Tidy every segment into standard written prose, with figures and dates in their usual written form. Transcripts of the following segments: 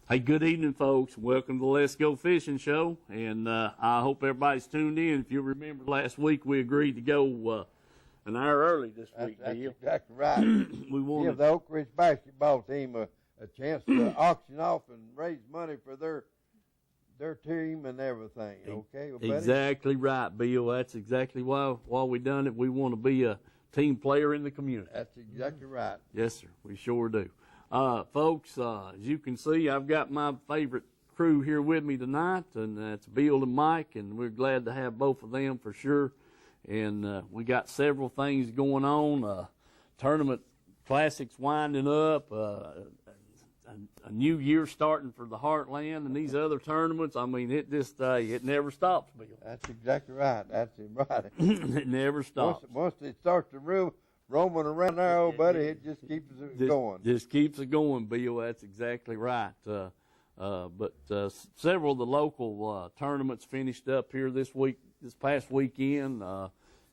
Hey, good evening, folks. Welcome to the Let's Go Fishing show, and I hope everybody's tuned in. If you remember last week, we agreed to go an hour early this week. That's exactly right. We wanted give the Oak Ridge basketball team a chance to auction off and raise money for their team and everything. Okay, well, buddy? Exactly right, Bill. That's exactly why we done it. We want to be a team player in the community. That's exactly right. Yes, sir. We sure do. Folks, as you can see, I've got my favorite crew here with me tonight, and that's Bill and Mike, and we're glad to have both of them for sure. And we got several things going on. Tournament classics winding up, a new year starting for the Heartland, and these other tournaments. I mean, it never stops, Bill. That's exactly right. That's right. It never stops. Once it starts to roaming around there, old buddy, it just keeps it going. Just keeps it going, Bill. That's exactly right. But several of the local tournaments finished up here this past weekend.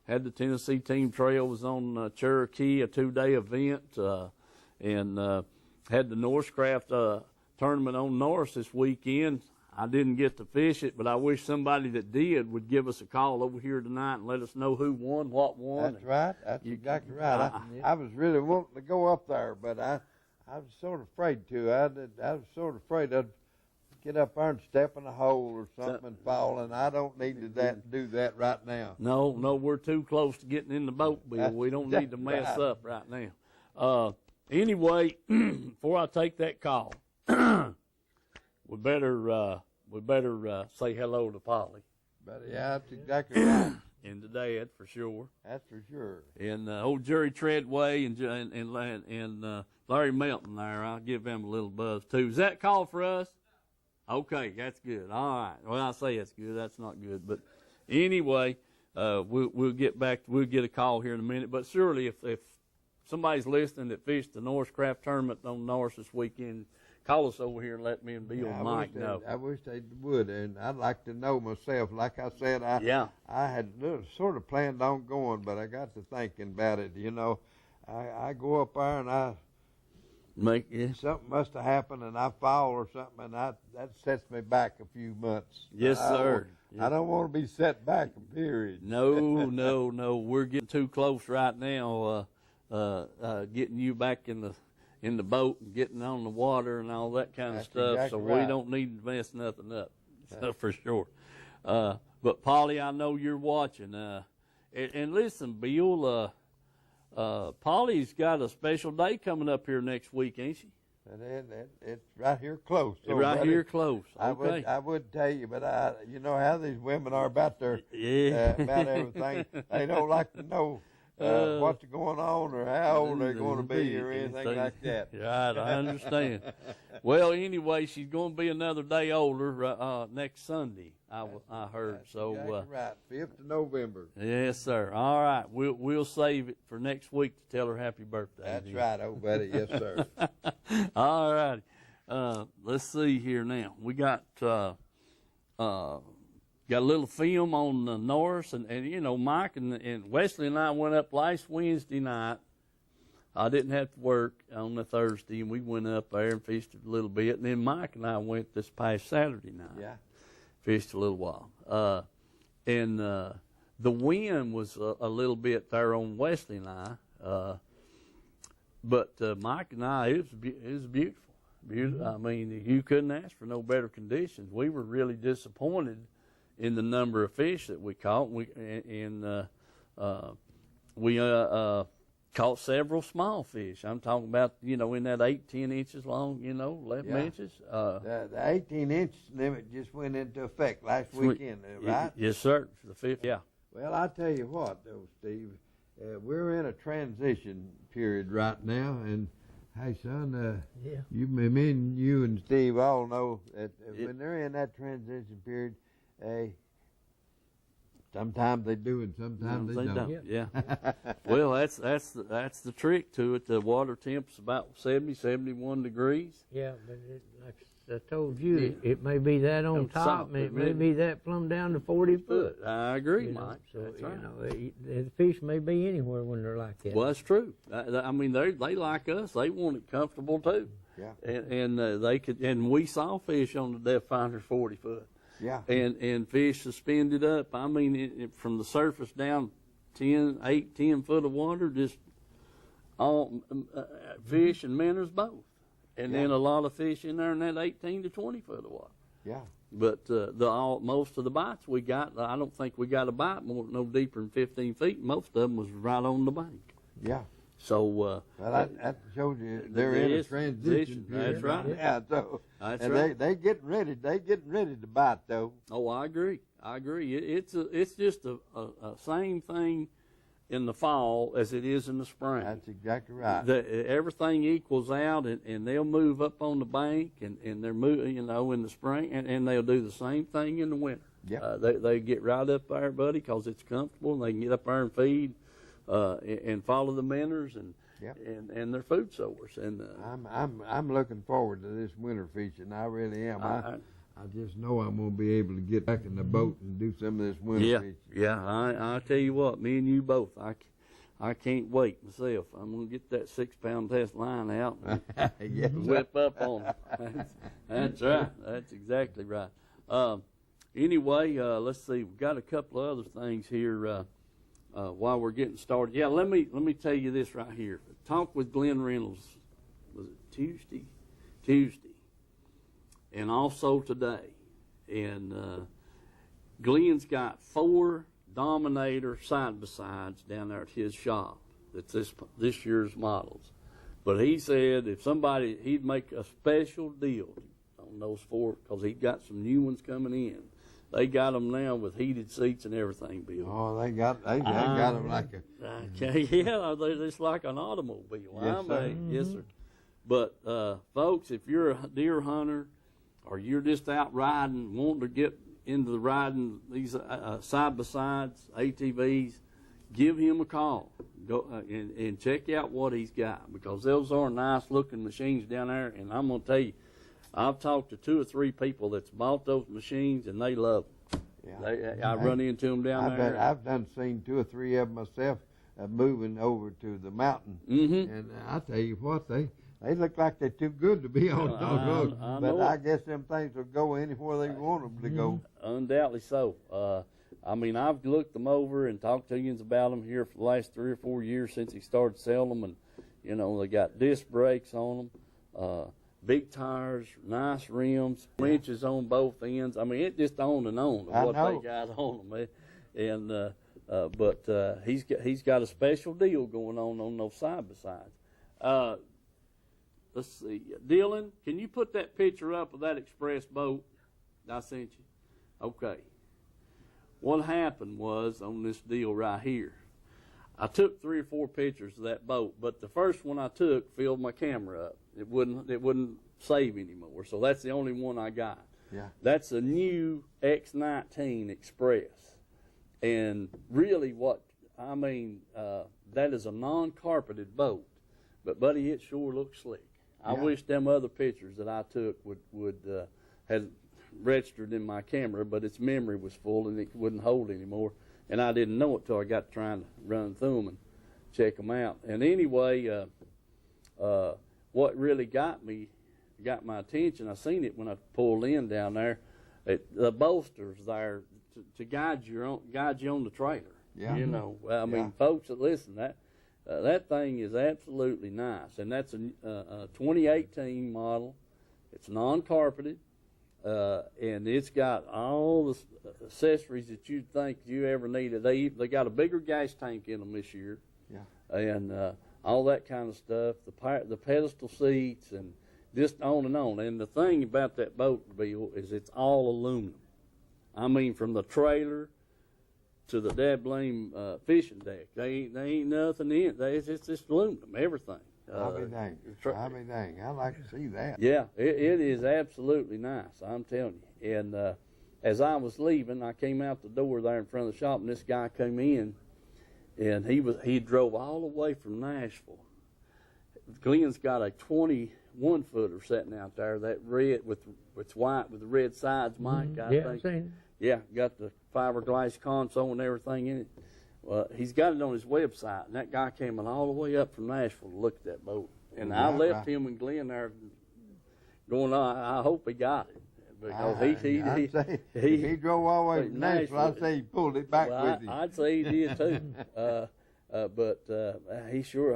Had the Tennessee Team Trail was on Cherokee, a 2-day event, and had the Northcraft tournament on Norris this weekend. I didn't get to fish it, but I wish somebody that did would give us a call over here tonight and let us know who won, what won. That's right. That's exactly right. I was really wanting to go up there, but I was sort of afraid to. I was sort of afraid I'd get up there and step in a hole or something and fall, and I don't need to do that right now. No, we're too close to getting in the boat, Bill. We don't need to mess up right now. Anyway, before I take that call, we better say hello to Polly. But yeah, that's exactly right. And to Dad, for sure. That's for sure. And old Jerry Treadway and Larry Melton there, I'll give them a little buzz too. Is that call for us? Okay, that's good. All right. Well, I say it's good. That's not good. But anyway, we'll get back. We'll get a call here in a minute. But surely, if somebody's listening that fished the Northcraft tournament on Norris this weekend, call us over here and let me and Bill and Mike know. I wish they would, and I'd like to know myself. Like I said, I had sort of planned on going, but I got to thinking about it. You know, I go up there and something must have happened, and I fall or something, and that sets me back a few months. Yes, sir. I don't want to be set back a period. No. We're getting too close right now. Getting you back in the boat and getting on the water and all that kind of stuff. Exactly so right. We don't need to mess nothing up. So for sure. But Polly, I know you're watching. And listen, Bill. Polly's got a special day coming up here next week, ain't she? It's right here close. So right here close. Okay. I would tell you, but you know how these women are about their about everything. They don't like to know what's going on or how old they're going to be or anything like that. Right, I understand. Well, anyway, she's going to be another day older next Sunday. I heard. That's so exactly right, 5th of November. Yes, sir. All right, we'll save it for next week to tell her happy birthday. That's right, old buddy. Yes, sir. All righty. Let's see here now. We got a little film on Norris, and you know, Mike and Wesley and I went up last Wednesday night. I didn't have to work on the Thursday, and we went up there and fished a little bit. And then Mike and I went this past Saturday night. Yeah. Fished a little while. And the wind was a little bit there on Wesley and I. But Mike and I, it was beautiful. Beautiful. I mean, you couldn't ask for no better conditions. We were really disappointed in the number of fish that we caught. We caught several small fish. I'm talking about, you know, in that 8-10 inches long, you know, 11 inches. The 18-inch limit just went into effect last weekend, right? Yes, sir. The 5th, yeah. Well, I tell you what, though, Steve, we're in a transition period right now, and hey, son, me and you and Steve all know that when they're in that transition period, sometimes they do and sometimes they don't. Yeah. Well, that's the trick to it. The water temp's about 70, 71 degrees. Yeah, but like I told you, it may be that on top, and it may be that plumb down to 40 foot. I agree, Mike. So that's right. The fish may be anywhere when they're like that. Well, that's true. I mean, they like us. They want it comfortable too. Yeah. And they could, and we saw fish on the depth finder 40 foot. Yeah. And fish suspended up. I mean, from the surface down 10 foot of water, just all fish and minnows both. And then a lot of fish in there in that 18 to 20 foot of water. Yeah. But most of the bites we got, I don't think we got a bite no deeper than 15 feet. Most of them was right on the bank. Yeah. So well, that shows you they're in a transition period. That's right. Yeah. So that's and right. They getting ready. They getting ready to bite though. Oh, I agree. It's just a same thing in the fall as it is in the spring. That's exactly right. Everything equals out, and they'll move up on the bank, and they're moving, in the spring, and they'll do the same thing in the winter. Yeah. They get right up there, buddy, because it's comfortable, and they can get up there and feed, and follow the minnows and their food source. And I'm looking forward to this winter fishing. I really am. I just know I'm going to be able to get back in the boat and do some of this winter fishing. Yeah, I tell you what, me and you both, I can't wait myself. I'm going to get that 6-pound test line out and whip up on them. That's right. That's exactly right. Anyway, let's see. We've got a couple of other things here while we're getting started. Yeah, let me tell you this right here. Talk with Glenn Reynolds. Was it Tuesday? Tuesday. And also today. And Glenn's got 4 Dominator side-by-sides down there at his shop. That's this year's models. But he said if somebody, he'd make a special deal on those 4 because he got some new ones coming in. They got them now with heated seats and everything, Bill. Oh, they got them like a... Yeah, they're just like an automobile. Yes, sir. Yes, sir. But, folks, if you're a deer hunter or you're just out riding, wanting to get into the riding these side-by-sides, ATVs, give him a call. Go and check out what he's got because those are nice-looking machines down there. And I'm going to tell you, I've talked to 2 or 3 people that's bought those machines, and they love them. Yeah. I run into them down there. I've seen 2 or 3 of them myself moving over to the mountain. Mm-hmm. And I tell you what, they look like they're too good to be on those roads. But I guess them things will go anywhere they want them to go. Undoubtedly so. I mean, I've looked them over and talked to you about them here for the last 3 or 4 years since he started selling them. And, they got disc brakes on them. Big tires, nice rims, winches on both ends. I mean, it just on and on of what they got on them. But he's got a special deal going on those side-by-sides. Let's see. Dylan, can you put that picture up of that express boat I sent you? Okay. What happened was on this deal right here, I took 3 or 4 pictures of that boat, but the first one I took filled my camera up. It wouldn't save anymore, so that's the only one I got. Yeah. That's a new X19 Express, and really that is a non-carpeted boat, but buddy, it sure looks slick. I wish them other pictures that I took would had registered in my camera, but its memory was full and it wouldn't hold anymore. And I didn't know it till I got trying to run through them and check them out. And anyway, what really got my attention, I seen it when I pulled in down there, the bolsters there to guide you on the trailer. Yeah. I mean, folks that listen, that thing is absolutely nice, and that's a 2018 model. It's non-carpeted, and it's got all the accessories that you'd think you ever needed. They got a bigger gas tank in them this year, and all that kind of stuff. The pedestal seats and just on and on. And the thing about that boat, Bill, is it's all aluminum. I mean, from the trailer to the dead blame fishing deck. They ain't nothing in it. It's just aluminum, everything. I'll be dang. I like to see that. Yeah, it is absolutely nice, I'm telling you. And as I was leaving, I came out the door there in front of the shop, and this guy came in, and he drove all the way from Nashville. Glenn's got a 21-footer sitting out there, that red it's white with the red sides, Mike. I think. I've seen it. Yeah, got the fiberglass console and everything in it. He's got it on his website, and that guy came all the way up from Nashville to look at that boat. And I left him and Glenn there going on. I hope he got it. Because if he drove all the way from Nashville, I'd say he pulled it back with him. I'd say he did too. But he sure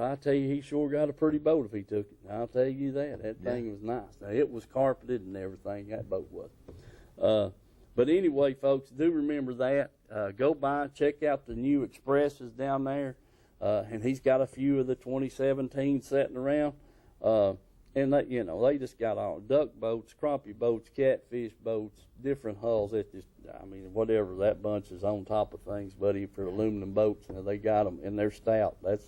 got a pretty boat if he took it. I'll tell you that. That thing was nice. Now, it was carpeted and everything, that boat was. But anyway, folks, do remember that. Go by, check out the new Expresses down there. And he's got a few of the 2017 sitting around. And they just got all duck boats, crappie boats, catfish boats, different hulls. It's just, whatever that bunch is on top of things, buddy, for aluminum boats. They got them, and they're stout. That's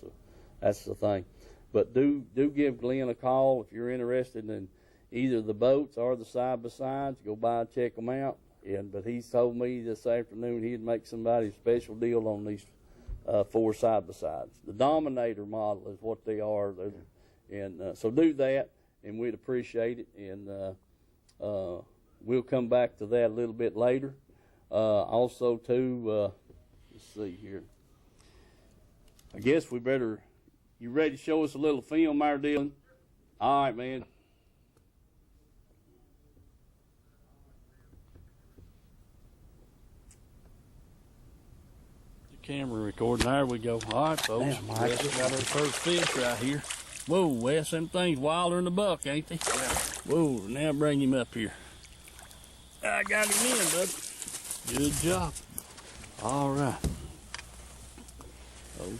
the thing. But do give Glenn a call if you're interested in either the boats or the side-by-sides. Go by and check them out. But he's told me this afternoon he'd make somebody a special deal on these 4 side-by-sides. The Dominator model is what they are. So do that. And we'd appreciate it, and we'll come back to that a little bit later. Also, too, let's see here. I guess we better. You ready to show us a little film, there, Dylan? All right, man. The camera recording. There we go. All right, folks. Damn, Mike, we got our first fish right here. Whoa, Wes, them things wilder than a buck, ain't they? Yeah. Whoa, now bring him up here. I got him in, bud. Good job. All right.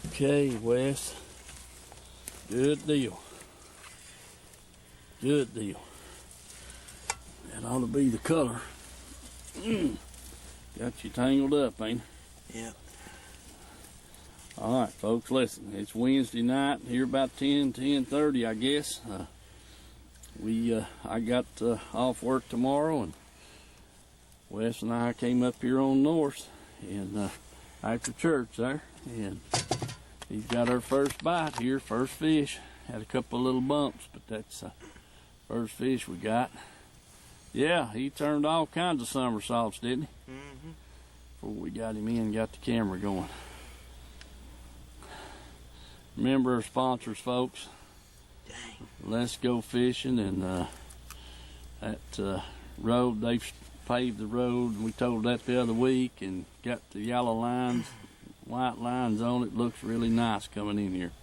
Okay, Wes. Good deal. Good deal. That ought to be the color. Got you tangled up, ain't it? Yeah. All right, folks, listen, it's Wednesday night, here about 10:30, I guess. I got off work tomorrow, and Wes and I came up here on North, and after church there, and he's got our first bite here, first fish. Had a couple of little bumps, but that's first fish we got. Yeah, he turned all kinds of somersaults, didn't he? Mm-hmm. Before we got him in and got the camera going. Remember our sponsors, folks. Dang. Let's Go Fishing, and that road, they've paved the road, and we told that the other week, and got the yellow lines, white lines on it. Looks really nice coming in here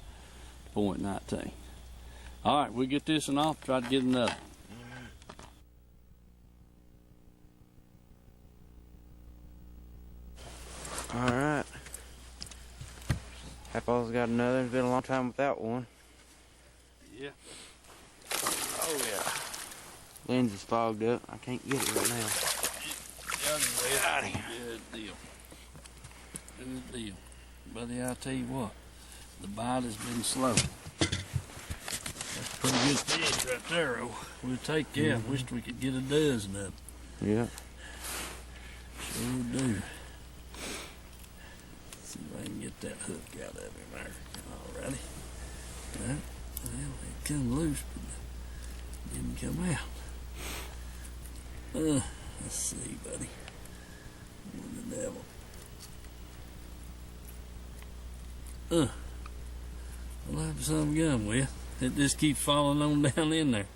to Point 19. All right, we'll get this one off, try to get another. All right. Apple's got another. It's been a long time without one. Yeah. Oh, yeah. Lens is fogged up. I can't get it right now. Got him. Good deal. Good deal. Buddy, I'll tell you what. The bite has been slow. That's a pretty good fish right there, oh. We'll take that. Mm-hmm. Wished we could get a dozen of them. Yeah. Sure do. See if I can get that hook out of him there. Alrighty. Well, it come loose, but didn't come out. Let's see, buddy. What the devil? I'll have some gum with. It just keeps falling on down in there.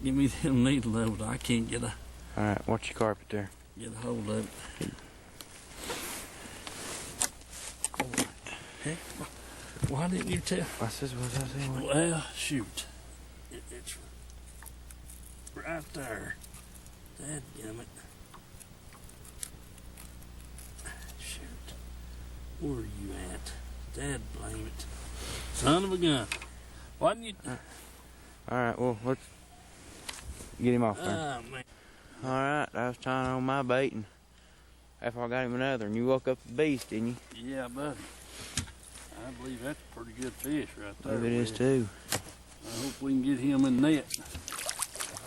Give me them needle levels. I can't get a. All right, watch your carpet there. Get a hold of it. Heck, why didn't you tell? What's this? What's that saying? Well, shoot. It's right there. Dadgummit. Shoot. Where are you at? Dad blame it. Son of a gun. Why didn't you? All right, well, let's get him off there. Man. All right, I was trying on my bait, and after I got him another, and you woke up the beast, didn't you? Yeah, buddy. I believe that's a pretty good fish right there. Maybe it is too. I hope we can get him in the net.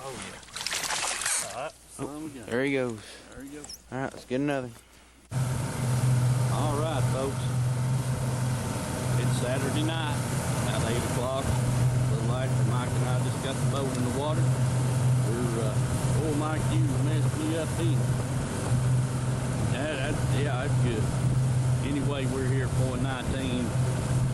Oh, yeah. All right. Oh, there he goes. There he goes. All right, let's get another. All right, folks. It's Saturday night, about 8 o'clock. A little after Mike and I just got the boat in the water. We're, Mike, you messed me up here. Yeah, good. Anyway, we're here at point 19.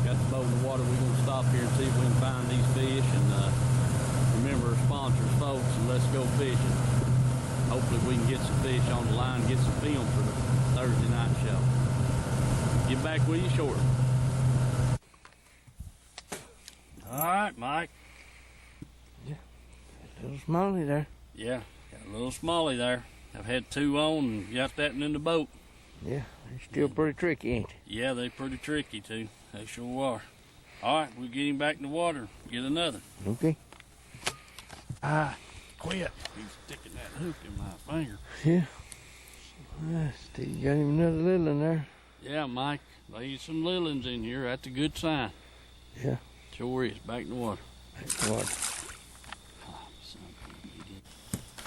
Got the boat in the water. We're going to stop here and see if we can find these fish. And remember our sponsors, folks, and let's go fishing. Hopefully we can get some fish on the line, get some film for the Thursday night show. Get back with you shortly. All right, Mike. Yeah, a little smallie there. Yeah, got a little smallie there. I've had 2 on and got that one in the boat. Yeah, they're still pretty tricky, ain't they? Yeah, they're pretty tricky too. They sure are. All right, we'll get him back in the water. Get another. Okay. Quit. He's sticking that hook in my finger. Yeah. Still got him another little in there. Yeah, Mike. There's some little ones in here. That's a good sign. Yeah. Sure is. Back in the water. Back in the water.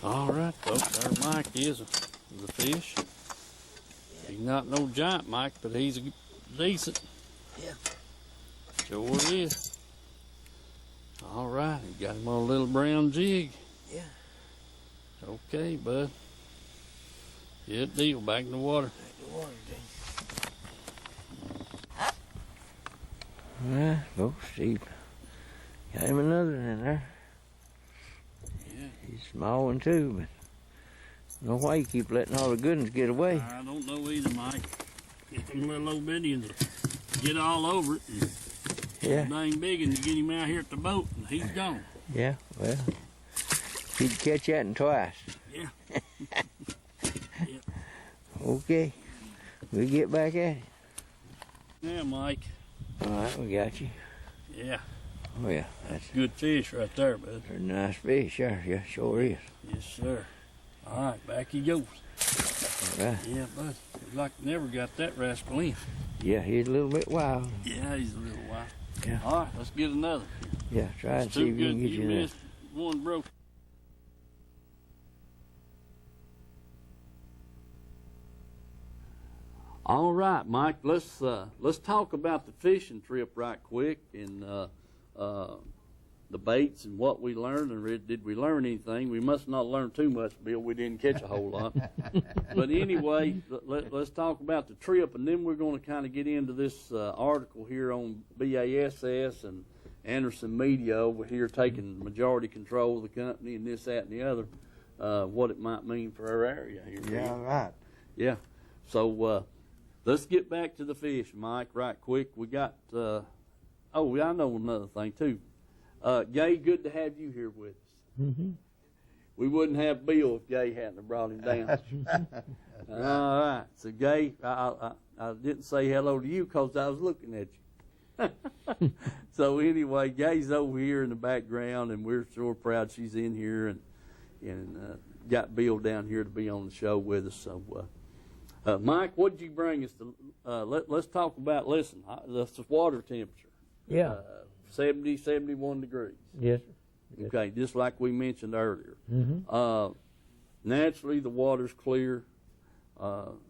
All right, folks. There Mike is the fish. He's not no giant Mike, but he's decent. Yeah. Sure is. All right, he got him on a little brown jig. Yeah. Okay, bud. Good deal. Back in the water. Back in the water, Jay. All right, go Steve. Got him another in there. Yeah. He's a small one too, but I don't know why you keep letting all the good ones get away. I don't know either, Mike. Get them little old bitty ones get all over it. And Yeah. dang big, and you get him out here at the boat, and he's gone. Yeah, well, he'd catch that in twice. Yeah. Okay, we'll get back at it. Yeah, Mike. All right, we got you. Yeah. Oh, yeah, that's Good fish right there, bud. a nice fish, yeah, sure is. Yes, sir. All right, back he goes. All right. Yeah, bud. Looks like never got that rascal in. Yeah, he's a little bit wild. Yeah, he's a little wild. Yeah. All right, let's get another. Yeah, try and It's see too if you good. can get You you missed one broke. All right, Mike. Let's talk about the fishing trip right quick and the baits and what we learned. And did we learn anything? We must not learn too much, Bill. We didn't catch a whole lot. But anyway, let's talk about the trip, and then we're going to kind of get into this article here on BASS and Anderson Media over here taking majority control of the company and this, that, and the other. What it might mean for our area here. Yeah, right. Yeah. So let's get back to the fish, Mike, right quick. We got, I know another thing, too. Gay, good to have you here with us. Mm-hmm. We wouldn't have Bill if Gay hadn't have brought him down. All right. So, Gay, I didn't say hello to you because I was looking at you. So, anyway, Gay's over here in the background, and we're sure proud she's in here and got Bill down here to be on the show with us. So, Mike, what did you bring us to? Let's talk about, the water temperature. Yeah. 70, 71 degrees. Yes. Okay, just like we mentioned earlier. Mm-hmm. Naturally, the water's clear, and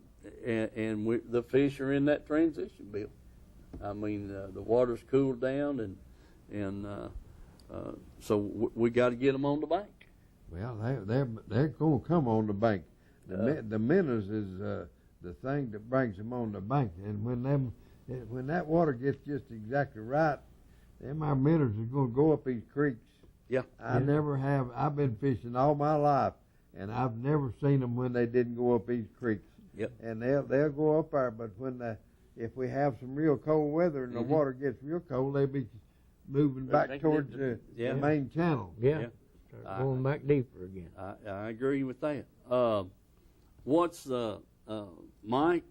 the fish are in that transition, Bill. I mean, the water's cooled down, and so we got to get them on the bank. Well, they're going to come on the bank. The minnows is the thing that brings them on the bank, and when that water gets just exactly right, them our minnows are going to go up these creeks. Yeah. I've been fishing all my life, and I've never seen them when they didn't go up these creeks. Yep. And they'll go up there, but if we have some real cold weather and the water gets real cold, they'll be moving back towards the main channel. Yeah. Start going back deeper again. I agree with that. What's Mike?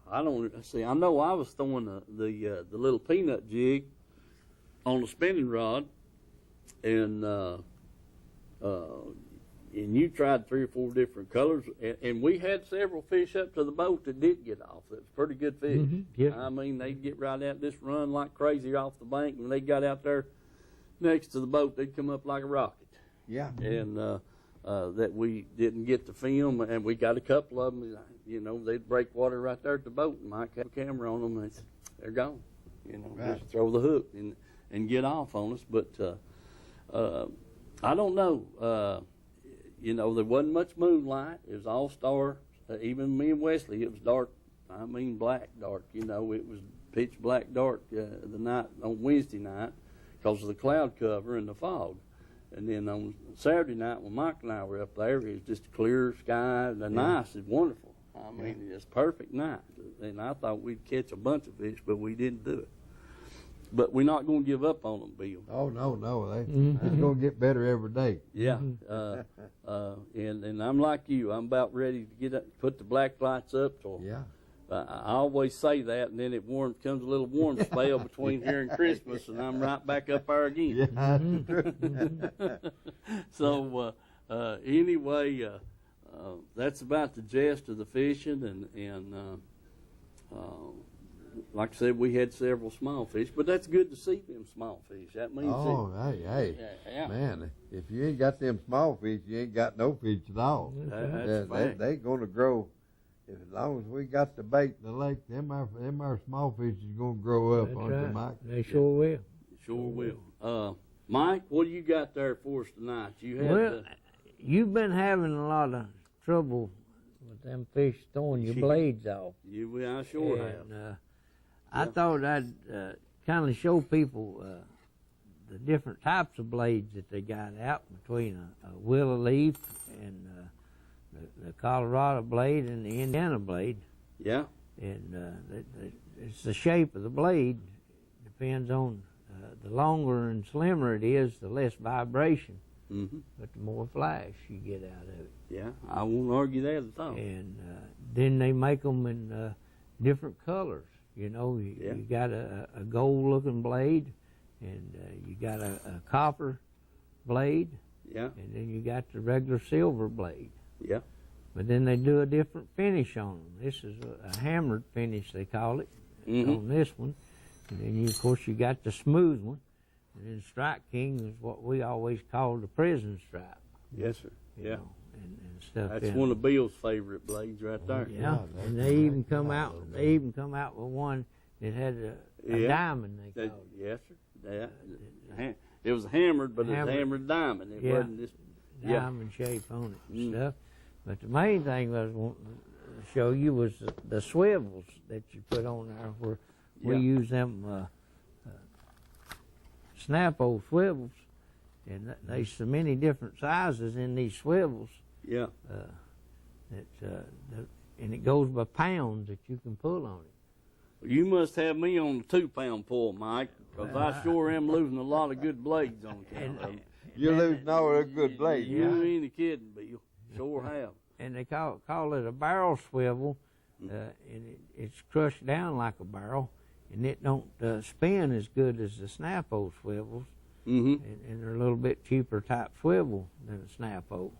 I don't see. I know I was throwing the little peanut jig on the spinning rod, and you tried 3 or 4 different colors, and we had several fish up to the boat that did get off. It was pretty good fish. Mm-hmm. Yeah. I mean, they'd get right out this run like crazy off the bank. When they got out there next to the boat, they'd come up like a rocket. Yeah. And that we didn't get to film, and we got a couple of them. You know, they'd break water right there at the boat, and Mike had a camera on them, and they're gone. You know, right. Just throw the hook and get off on us. But I don't know. You know, there wasn't much moonlight. It was all stars. Even me and Wesley, it was dark I mean black dark. You know, it was pitch black dark the night on Wednesday night because of the cloud cover and the fog. And then on Saturday night when Mike and I were up there, it was just a clear sky. The nice is wonderful. I mean, it's a perfect night. And I thought we'd catch a bunch of fish, but we didn't do it. But we're not going to give up on them, Bill. Oh, no. It's going to get better every day. Yeah. And I'm like you. I'm about ready to get up, put the black lights up. I always say that, and then it comes a little warm spell between here and Christmas, and I'm right back up there again. Yeah. So anyway, that's about the gist of the fishing, and like I said, we had several small fish, but that's good to see them small fish. That means man, if you ain't got them small fish, you ain't got no fish at all. They gonna grow. As long as we got the bait in the lake, them our small fish is gonna grow up, aren't they, Mike? They sure will. Sure will. Mike, what do you got there for us tonight? You've been having a lot of trouble with them fish throwing your blades off. I sure have. I thought I'd kind of show people the different types of blades that they got out between a willow leaf and the Colorado blade and the Indiana blade. Yeah. And it's the shape of the blade. Depends on the longer and slimmer it is, the less vibration. Mm-hmm. But the more flash you get out of it. Yeah, I won't argue that at all. And then they make them in different colors. You know, you got a gold-looking blade, and you got a copper blade. Yeah. And then you got the regular silver blade. Yeah. But then they do a different finish on them. This is a hammered finish, they call it, on this one. And then, of course, you got the smooth one. And then Strike King is what we always call the prison stripe. Yes, sir. Yeah. And stuff. That's one of Bill's favorite blades right there. Yeah. And they even come out. They even come out with one that had a diamond. They called it. Yes, sir. Yeah. It was hammered, but it's hammered diamond. It wasn't just diamond shape on it and stuff. But the main thing I was wanting to show you was the swivels that you put on there, where we use them Snap-o swivels, and there's so many different sizes in these swivels. Yeah. And it goes by pounds that you can pull on it. You must have me on the 2-pound pull, Mike, because I sure am losing a lot of good blades on account of it. You're losing all the good blades. You ain't kidding, Bill. Sure have. And they call it a barrel swivel, and it's crushed down like a barrel, and it don't spin as good as the Snap-o swivels, and they're a little bit cheaper type swivel than a Snap-o.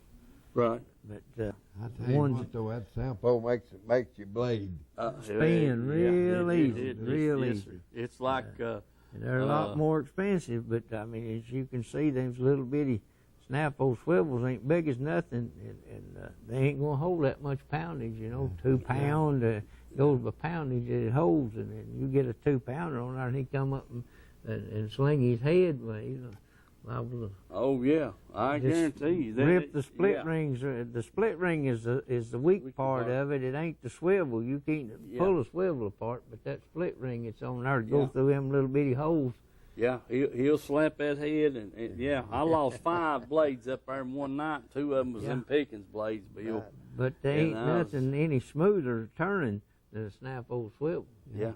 Right. But I tell you what, though, that Snap-o makes your blade spin real easy, real easy. It's like and they're a lot more expensive, but I mean, as you can see, those little bitty Snap-o swivels ain't big as nothing, and they ain't gonna hold that much poundage. 2 pound goes by poundage that it holds, and then you get a 2-pounder on there, and he come up and sling his head. Well, he's liable to. Oh yeah, I guarantee you that. Rip the split rings. The split ring is the weak part of it. It ain't the swivel. You can't pull a swivel apart, but that split ring, it's on there to go through them little bitty holes. Yeah, he'll slap that head, and I lost 5 blades up there in one night. 2 of them was them Pickens blades, Bill. But there ain't nothing any smoother turning than a Snap-o swivel. Yeah.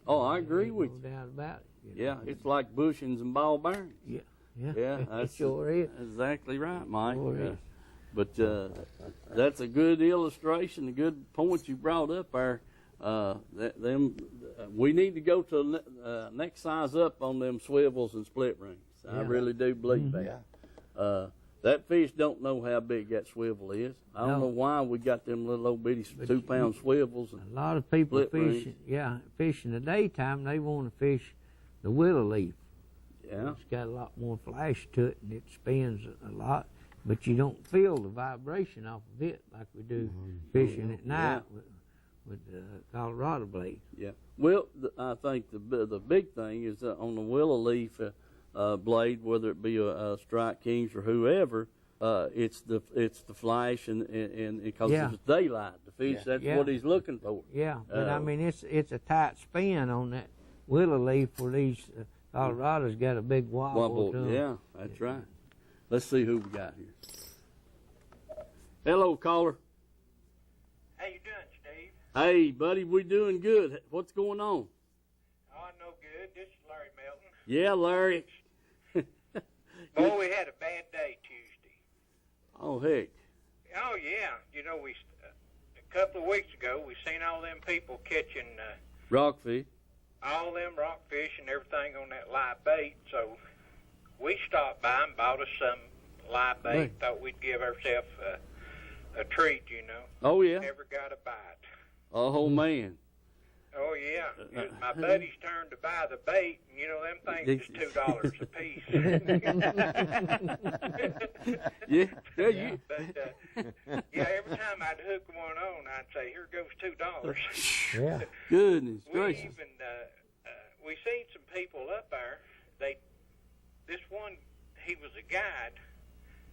Oh, I agree with you. No doubt about it. Yeah, it's like bushings and ball bearings. Yeah. Yeah, it sure is. Exactly right, Mike. Sure is. But that's a good illustration, a good point you brought up there. We need to go to next size up on them swivels and split rings. I really do believe that. That fish don't know how big that swivel is. I don't know why we got them little old bitty 2-pound swivels. And a lot of people fish in the daytime. They want to fish the willow leaf. Yeah, it's got a lot more flash to it, and it spins a lot. But you don't feel the vibration off of it like we do fishing at night with the Colorado blade. Yeah. Well, I think the big thing is on the willow leaf blade, whether it be a Strike Kings or whoever, it's the flash and because Yeah. it's daylight. The fish, Yeah. that's Yeah. what he's looking for. Yeah, but I mean it's a tight spin on that willow leaf where these Colorado's got a big wobble to 'em. Yeah, that's right. Let's see who we got here. Hello, caller. How you doing, Steve? Hey, buddy, we doing good. What's going on? Oh, no good. This is Larry Melton. Yeah, Larry. Boy, we had a bad day Tuesday. Oh, heck. Oh, yeah. You know, a couple of weeks ago, we seen all them people catching Rockfish. all them rockfish and everything on that live bait. So we stopped by and bought us some live bait. Right. Thought we'd give ourselves a treat, you know. Oh, yeah. Never got a bite. Oh, man. Oh, yeah. It was my buddy's turn to buy the bait, and, you know, them things is $2 a piece. Yeah. But, yeah, every time I'd hook one on, I'd say, here goes $2. Yeah. Goodness We gracious. even, we seen some people up there. This one, he was a guide.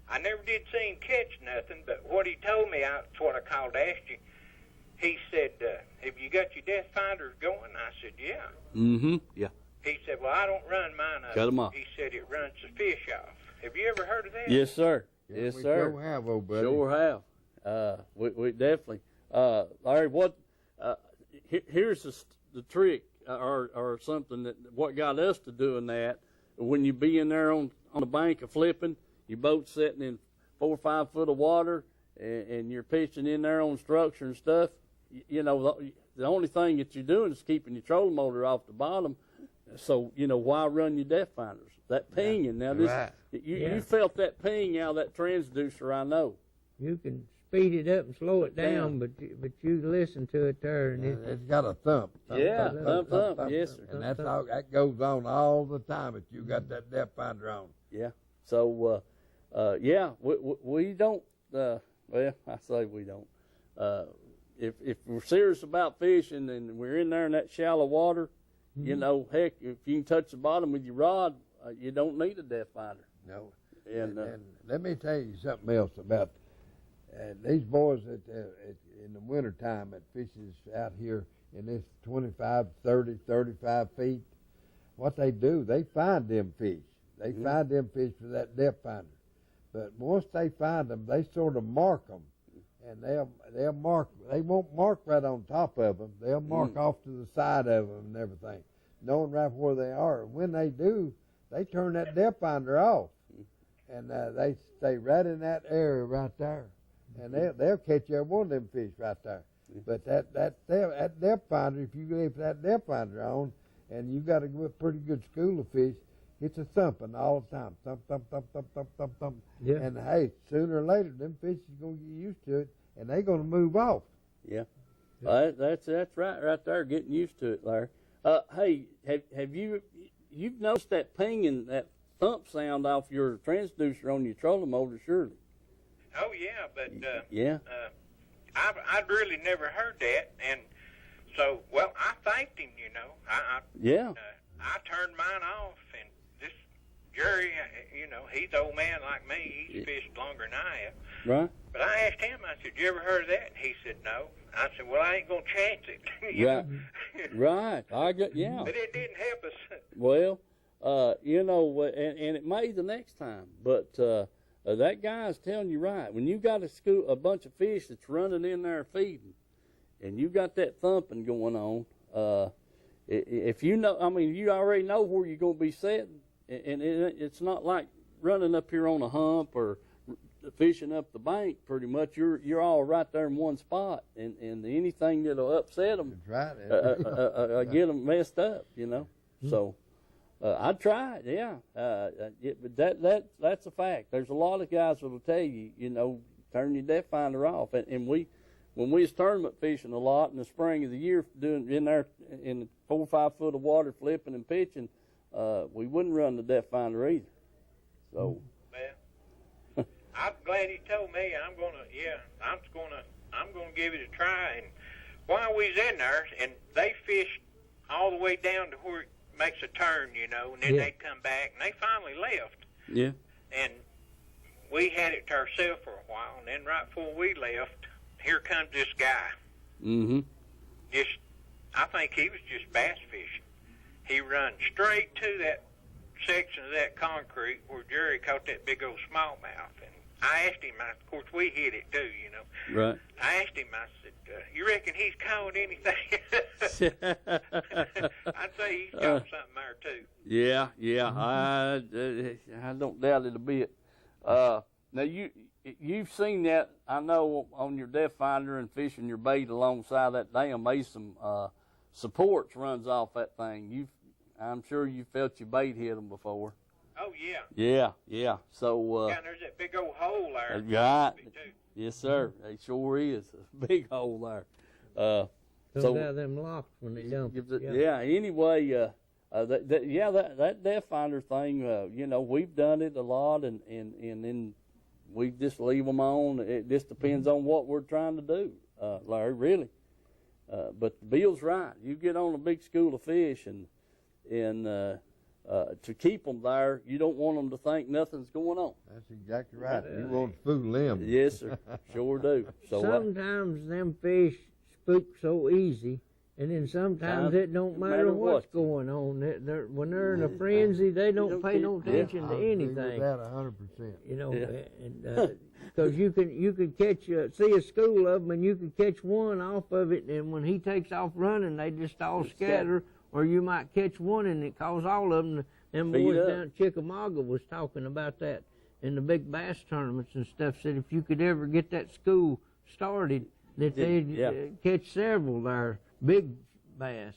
I never did see him catch nothing, but what he told me, that's what I called to ask you. He said, have you got your depth finders going? I said, yeah. Mm-hmm. Yeah. He said, well, I don't run mine up. Cut 'em off. He said it runs the fish off. Have you ever heard of that? Yes, sir. Yeah, Yes, we sir. sure have, old buddy. Sure have. We definitely. Larry, what? Here's the trick, or something that what got us to doing that. When you be in there on the bank of flipping, your boat's sitting in 4 or 5 foot of water, and you're pitching in there on structure and stuff. You know, the only thing that you're doing is keeping your trolling motor off the bottom. So, you know, why run your depth finders? That pinging. Now, this Right. you felt that ping out of that transducer, I know. You can speed it up and slow it down, but you listen to it there, and It's got a thump. Yeah, thump. Yes, sir. And that's all, that goes on all the time if you got that depth finder on. Yeah. So, yeah, we don't. Well, I say we don't. If we're serious about fishing and we're in there in that shallow water, you know, heck, if you can touch the bottom with your rod, you don't need a depth finder. No. And, And let me tell you something else about these boys in the wintertime that fishes out here in this 25, 30, 35 feet. What they do, they find them fish. They find them fish with that depth finder. But once they find them, they sort of mark them. And they'll mark. They won't mark right on top of them. They'll mark off to the side of them and everything, knowing right where they are. When they do, they turn that depth finder off, and they stay right in that area right there, and they'll catch every one of them fish right there. But that depth finder, if you leave that depth finder on, and you got a pretty good school of fish, it's a thumping all the time, thump, thump, thump, thump, thump, thump, thump. Yeah. And hey, sooner or later, them fish is gonna get used to it, and they're gonna move off. yeah. That's right there, getting used to it, Larry. Hey, have you've noticed that ping and that thump sound off your transducer on your trolling motor, surely? Oh, yeah, but Yeah. I'd really never heard that. And so, well, I thanked him, you know. Yeah. I turned mine off, and this Jerry, you know, he's an old man like me. He's fished longer than I have. Right. But I asked him, I said, you ever heard of that? And he said, no. I said, well, I ain't going to chance it. You Right. know? Right. I got, yeah. But it didn't help us. Well, you know, and it may the next time, but that guy's telling you right. When you got a bunch of fish that's running in there feeding, and you got that thumping going on, if you know, I mean, you already know where you're going to be sitting, and it's not like running up here on a hump or fishing up the bank. Pretty much, you're all right there in one spot, and anything that'll upset them, That's right. get them messed up, you know. So I tried, yeah. But that's a fact. There's a lot of guys that'll tell you, you know, turn your depth finder off, and when we was tournament fishing a lot in the spring of the year, doing in there in 4 or 5 foot of water, flipping and pitching, we wouldn't run the depth finder either. So, Well, I'm glad he told me. I'm gonna give it a try. And while we was in there, and they fished all the way down to where it makes a turn, you know, and then Yeah. they'd come back, and they finally left. yeah. And we had it to ourselves for a while, and then right before we left, here comes this guy. Mm-hmm. I think he was just bass fishing. He run straight to that section of that concrete where Jerry caught that big old smallmouth. And I asked him, of course, we hit it too, you know. Right. I asked him, I said, you reckon he's caught anything? I'd say he's caught something there too. Yeah. I don't doubt it a bit. Now, you've seen that, I know, on your depth finder and fishing your bait alongside that dam. There's some supports runs off that thing. I'm sure you felt your bait hit them before. Oh, yeah. Yeah. So, Yeah, and there's that big old hole there. Right. Yes, sir. It sure is. A big hole there. Comes out of them locks when they dump it. Yeah, anyway, that depth finder thing, we've done it a lot, and then we just leave them on. It just depends on what we're trying to do, Larry, really. But Bill's right. You get on a big school of fish, and to keep them there, you don't want them to think nothing's going on. That's exactly right. You want to fool them. Yes, sir. Sure do. So sometimes them fish spook so easy, and then sometimes it don't matter what's going on. When they're in a frenzy, they don't pay no attention to anything. That 100%. You know, because you could catch see a school of them, and you could catch one off of it, and when he takes off running, they just all scatter. Or you might catch one and it cause all of them. Them boys down at Chickamauga was talking about that in the big bass tournaments and stuff. Said if you could ever get that school started, that they'd catch several there, big bass.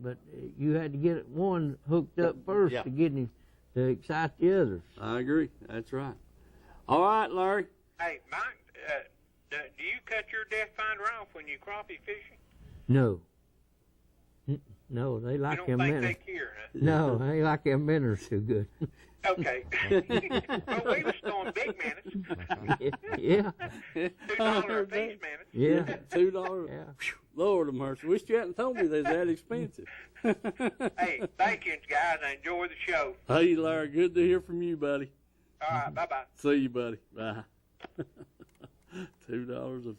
But you had to get one hooked up first to get him to excite the others. I agree. That's right. All right, Larry. Hey, Mike, do you cut your depth finder off when you crappie fishing? No. No, they like them minnows. They care, huh? No, they like them minnows too good. Okay. Well, we was throwing big minnows. Yeah. $2 a piece, minnows. Yeah. $2. Yeah. Lord of mercy. Wish you hadn't told me they're that expensive. Hey, thank you, guys. I enjoy the show. Hey, Larry, good to hear from you, buddy. All right, bye-bye. See you, buddy. Bye. $2 of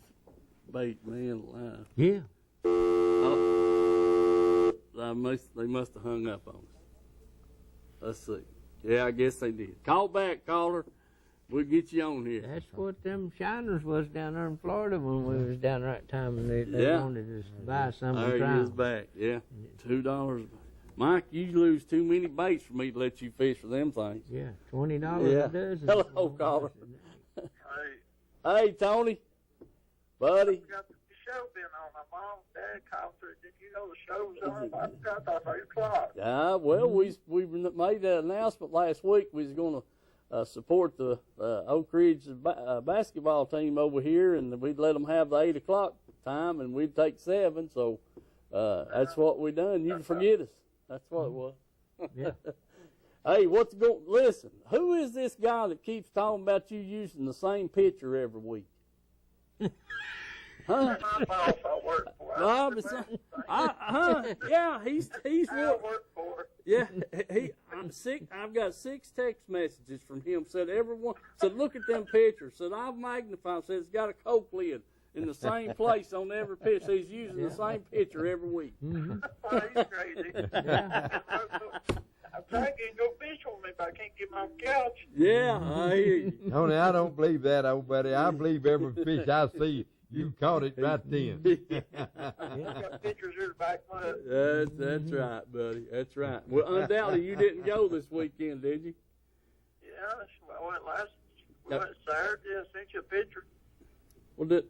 bait, man, alive. Yeah. They must have hung up on us. Let's see. Yeah, I guess they did. Call back, caller. We'll get you on here. That's what them shiners was down there in Florida when we was down that time, and they wanted us to buy something. There he is back. Yeah, $2. Mike, you lose too many baits for me to let you fish for them things. Yeah, $20 a dozen. Hello, caller. Hey, Tony, buddy. Show been on. My mom and dad called through. Did you know the show was on? I thought 8 o'clock. Well, we made an announcement last week. We was going to support the Oak Ridge basketball team over here, and we'd let them have the 8 o'clock time, and we'd take 7. So that's what we done. You forget us. That's what it was. Yeah. Hey, listen, who is this guy that keeps talking about you using the same picture every week? Huh? My boss I work for. Yeah, he's I work for. Yeah, I'm sick. I've got 6 text messages from him. Said everyone said, look at them pictures. Said I've magnified. Said it's got a Coke lid in the same place on every picture. He's using the same picture every week. Mm-hmm. Oh, he's crazy. Yeah. I'm trying to get go fish with me, but I can't get my couch. Yeah, I hear you. Tony, I don't believe that, old buddy. I believe every fish I see. You caught it right then. I got pictures here back my. That's right, buddy. That's right. Well, undoubtedly, you didn't go this weekend, did you? Yeah, I went went Saturday. I sent you a picture. Well,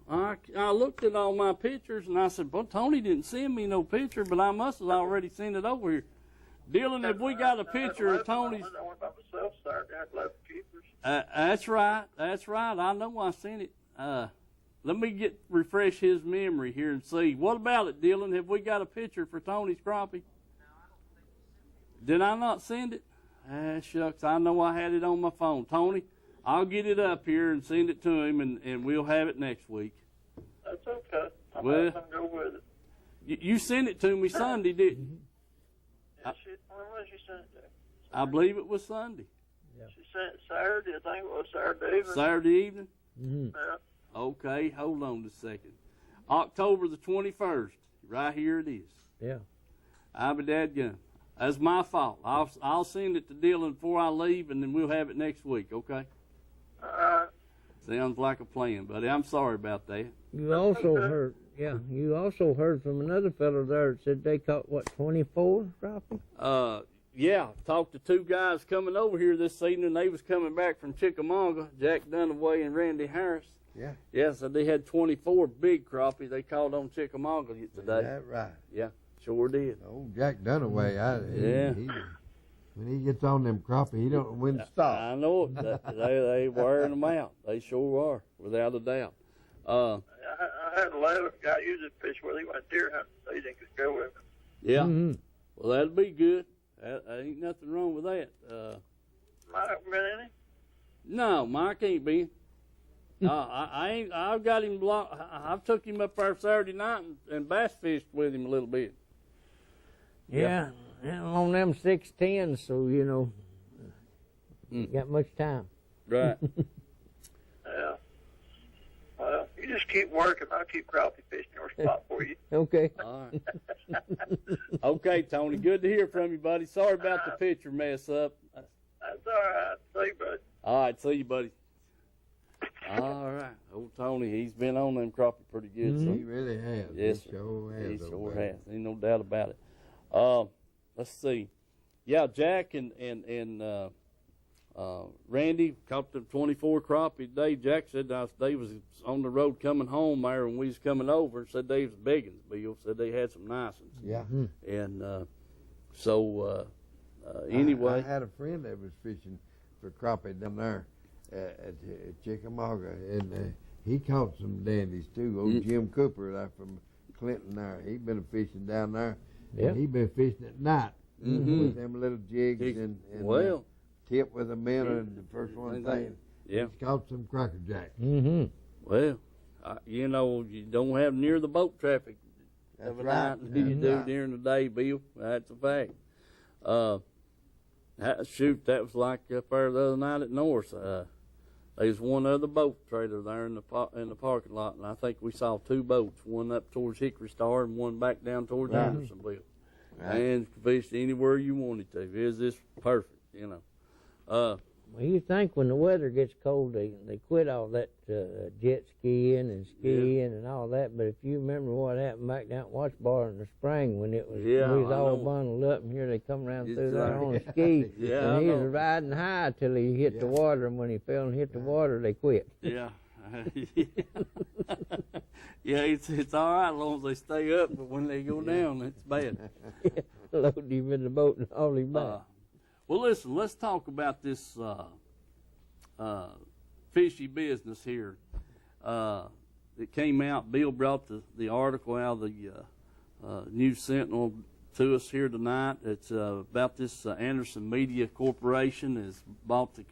I looked at all my pictures, and I said, well, Tony didn't send me no picture, but I must have already sent it over here. Dylan, have we got a picture of Tony's? I went by myself Saturday. I had 11 keepers. That's right. That's right. I know I sent it. Let me refresh his memory here and see. What about it, Dylan? Have we got a picture for Tony's crappie? Did I not send it? Shucks, I know I had it on my phone. Tony, I'll get it up here and send it to him, and we'll have it next week. That's okay. I'm Well, going to go with it. You sent it to me Sunday, didn't you? When was you sent it to? I believe it was Sunday. She said Saturday, I think it was Saturday evening. Saturday evening? Mm-hmm. Yeah. Okay, hold on a second. October the 21st, right here it is. Yeah. I'll be dadgum. That's my fault. I'll send it to Dylan before I leave, and then we'll have it next week, okay? Sounds like a plan, buddy. I'm sorry about that. You also heard, you also heard from another fellow there that said they caught, what, 24 crappie? Yeah, talked to two guys coming over here this evening. They was coming back from Chickamauga, Jack Dunaway and Randy Harris. Yeah. Yeah, so they had 24 big crappie they caught on Chickamauga today. Is that right? Yeah, sure did. Old Jack Dunaway, Yeah. When he gets on them crappie, he don't know when to stop. I know it. They wearing them out. They sure are, without a doubt. I had a lot of guy using fish where he went deer hunting, so he didn't go with him. Yeah. Mm-hmm. Well, that'd be good. Ain't nothing wrong with that. Mike been any? No, Mike ain't been. I ain't. I've got him blocked. I've took him up there Saturday night and bass fished with him a little bit. Yeah. On them 610s, so, you know, you got much time. Right. Yeah. Well, you just keep working. I'll keep crappie fishing your spot for you. Okay. All right. Okay, Tony. Good to hear from you, buddy. Sorry about the picture mess up. That's all right. See you, bud. All right, see you, buddy. All right. Old Tony, he's been on them crappie pretty good. So. He really has. Yes, he sure has. He sure buddy. has. Ain't no doubt about it. Let's see. Yeah, Jack and Randy caught them 24 crappie today. Jack said they was on the road coming home there when we was coming over, and said they was biggins, Bill. Said they had some nice ones. Yeah. And anyway. I had a friend that was fishing for crappie down there at Chickamauga, and he caught some dandies too. Old Jim Cooper there from Clinton there. He been fishing down there. Yeah. And he been fishing at night with them little jigs and Well, tip with a minnow and the first one thing. yeah. He's caught some cracker jacks. Mm-hmm. Well, you know, you don't have near the boat traffic That's of a right. night that you do right. during the day, Bill. That's a fact. That was like up there the other night at North. There's one other boat trailer there in the parking lot, and I think we saw two boats, one up towards Hickory Star and one back down towards Andersonville. Right. And fished anywhere you wanted to. Is this perfect, you know? Well, you think when the weather gets cold, they quit all that jet skiing and skiing and all that. But if you remember what happened back down at Watch Bar in the spring when it was we was all bundled up, and here they come around through there on a ski, and he was riding high till he hit the water, and when he fell and hit the water, they quit. Yeah. Yeah, it's all right as long as they stay up, but when they go down, it's bad. Load him in the boat and haul him back. Well, listen, let's talk about this fishy business here. It came out, Bill brought the article out of the News Sentinel to us here tonight. It's about this Anderson Media Corporation has bought the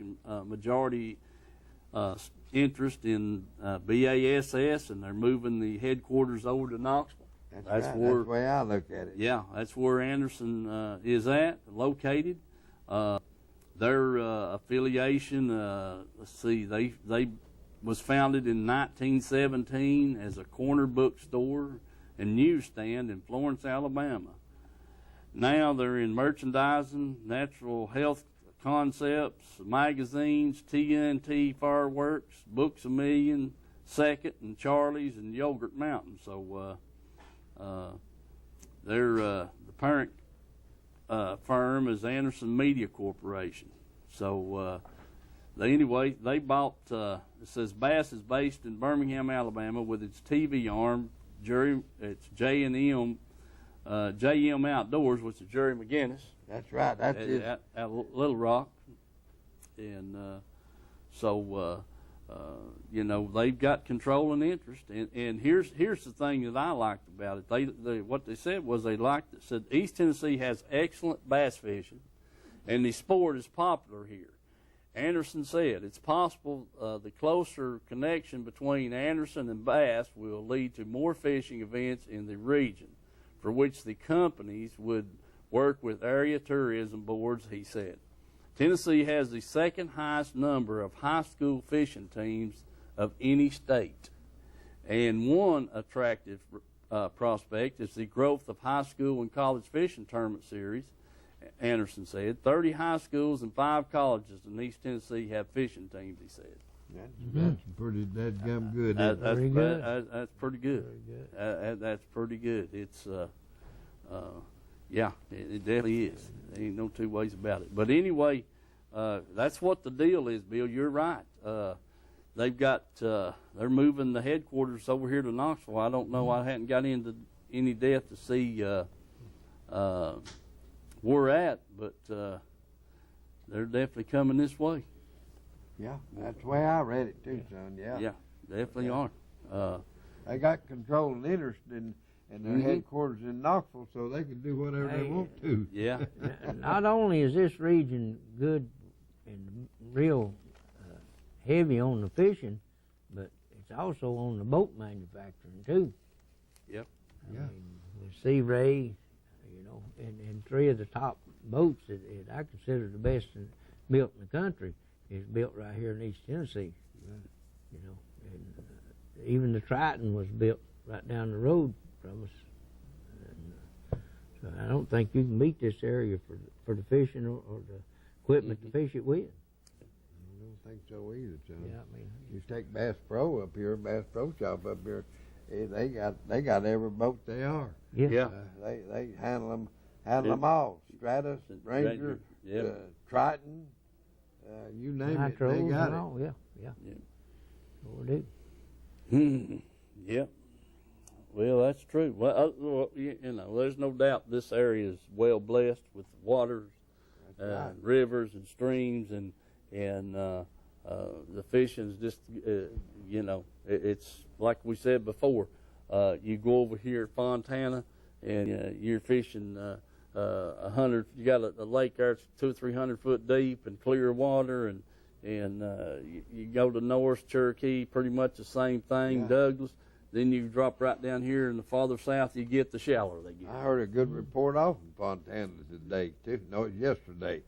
majority interest in BASS, and they're moving the headquarters over to Knoxville. That's right. That's the way I look at it. Yeah, that's where Anderson is located. Their affiliation, let's see, they was founded in 1917 as a corner bookstore and newsstand in Florence, Alabama. Now they're in merchandising, natural health concepts, magazines, TNT fireworks, Books A Million, Second, and Charlie's, and Yogurt Mountain. So they're the parent firm is Anderson Media Corporation. So they bought, it says Bass is based in Birmingham, Alabama, with its TV arm, it's J&M Outdoors, which is Jerry McGinnis. That's right. That's it. At Little Rock. And you know, they've got control and interest. And here's the thing that I liked about it. What they said was said East Tennessee has excellent bass fishing, and the sport is popular here. Anderson said it's possible the closer connection between Anderson and bass will lead to more fishing events in the region, for which the companies would work with area tourism boards, he said. Tennessee has the second highest number of high school fishing teams of any state. And one attractive prospect is the growth of high school and college fishing tournament series. Anderson said 30 high schools and 5 colleges in East Tennessee have fishing teams, he said. That's pretty dadgum good. That's pretty good. That's pretty good. That's pretty good. It's, yeah, it definitely is. There ain't no two ways about it. But anyway, that's what the deal is, Bill. You're right. They've got, they're moving the headquarters over here to Knoxville. I don't know. I hadn't got into any depth to see where we're at, but they're definitely coming this way. Yeah, that's the way I read it too, son. Yeah. Yeah, definitely are. They got control and interest in their headquarters in Knoxville, so they can do whatever they want to. Yeah. Not only is this region good and real heavy on the fishing, but it's also on the boat manufacturing too. Yep. Yeah. I mean, with Sea Ray, you know, and 3 of the top boats that I consider the best built in the country is built right here in East Tennessee. You know, and even the Triton was built right down the road from us. And, so I don't think you can beat this area for the fishing or the equipment to fish it with. I don't think so either, son. Yeah, I mean, You take Bass Pro up here, Bass Pro Shop up here. They got every boat they are. yeah. Yeah. They handle them all. Stratus, Ranger, Triton, you name it, they Nitros got and it. all, yeah. Sure do. Yep. Well, that's true. Well, you know, there's no doubt this area is well blessed with waters, Right. rivers, and streams, and the fishing's just, you know, it's like we said before. You go over here at Fontana, and you're fishing 100. You got a lake there that's 200 or 300 foot deep and clear water, and you go to North Cherokee, pretty much the same thing. Yeah. Douglas. Then you drop right down here, and the farther south you get, the shallower they get. I heard a good report off in Fontana today too. No, it was yesterday.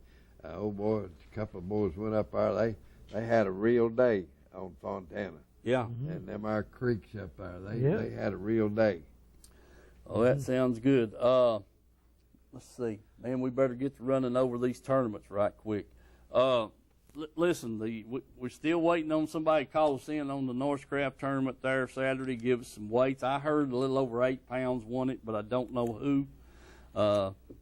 Old boy, a couple of boys went up there. They had a real day on Fontana. Yeah. And them our creeks up there, Yeah. they had a real day. Oh, that sounds good. Let's see. Man, we better get to running over these tournaments right quick. Listen, we're still waiting on somebody to call us in on the Northcraft tournament there Saturday, give us some weights. I heard a little over 8 pounds won it, but I don't know who.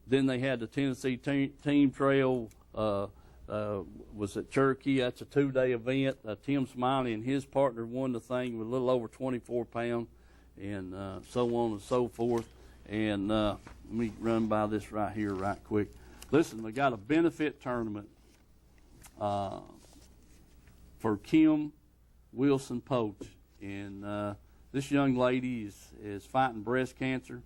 Then they had the Tennessee team trail, was at Cherokee. That's a 2-day event. Tim Smiley and his partner won the thing with a little over 24 pounds, and so on and so forth. And let me run by this right here right quick. Listen, they got a benefit tournament for Kim Wilson Poach, and this young lady is fighting breast cancer,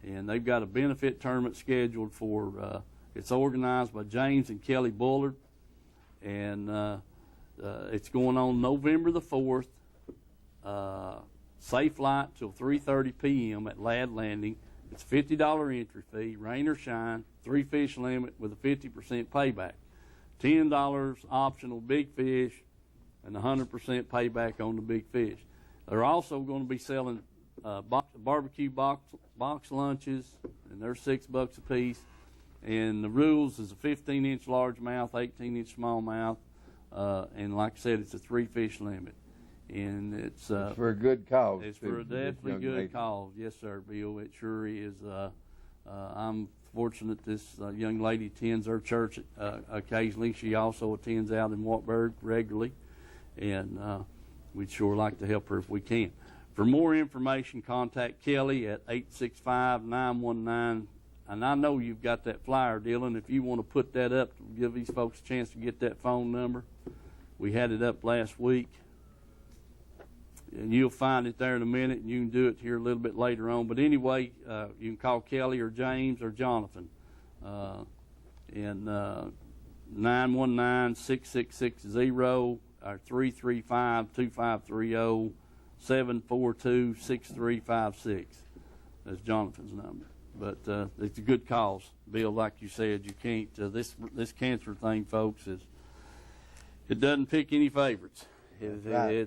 and they've got a benefit tournament scheduled for. It's organized by James and Kelly Bullard, and it's going on November the 4th. Safe flight till 3:30 p.m. at Ladd Landing. It's $50 entry fee, rain or shine, 3 fish limit with a 50% payback. $10 optional big fish, and 100% payback on the big fish. They're also going to be selling barbecue box lunches, and they're $6 a piece. And the rules is a 15-inch largemouth, 18-inch smallmouth, and like I said, it's a 3 fish limit. And it's for a good cause. It's for a definitely good cause. Yes, sir, Bill. It sure is. I'm fortunate this young lady attends our church occasionally. She also attends out in Wartburg regularly, and we'd sure like to help her if we can. For more information, contact Kelly at 865-919. And I know you've got that flyer, Dylan. If you want to put that up to give these folks a chance to get that phone number, we had it up last week. And you'll find it there in a minute, and you can do it here a little bit later on. But anyway, you can call Kelly or James or Jonathan. And 919-6660 or 335-2530, 742-6356. That's Jonathan's number. But it's a good cause, Bill. Like you said, you can't. This cancer thing, folks, it doesn't pick any favorites. Right.